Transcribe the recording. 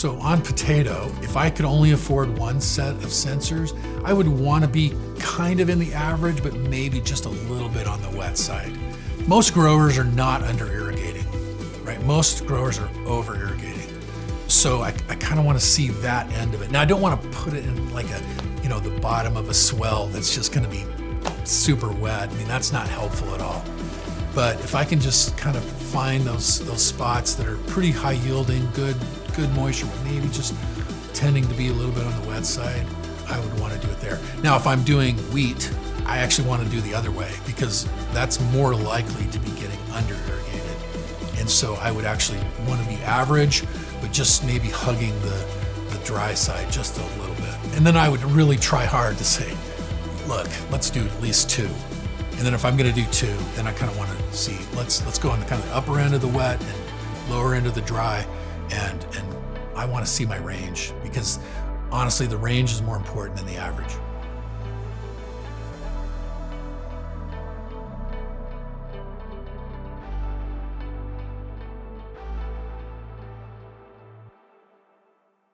So on potato, if I could only afford one set of sensors, I would want to be kind of in the average, but maybe just a little bit on the wet side. Most growers are not under irrigating, right? Most growers are over irrigating. So I kind of want to see that end of it. Now I don't want to put it in like the bottom of a swell that's just going to be super wet. I mean, that's not helpful at all. But if I can just kind of find those spots that are pretty high yielding, good moisture, but maybe just tending to be a little bit on the wet side, I would want to do it there. Now, if I'm doing wheat, I actually want to do the other way because that's more likely to be getting under irrigated. And so I would actually want to be average, but just maybe hugging the dry side just a little bit. And then I would really try hard to say, look, let's do at least 2. And then if I'm going to do 2, then I kind of want to see, let's go on the kind of the upper end of the wet and lower end of the dry. And I want to see my range because honestly, the range is more important than the average.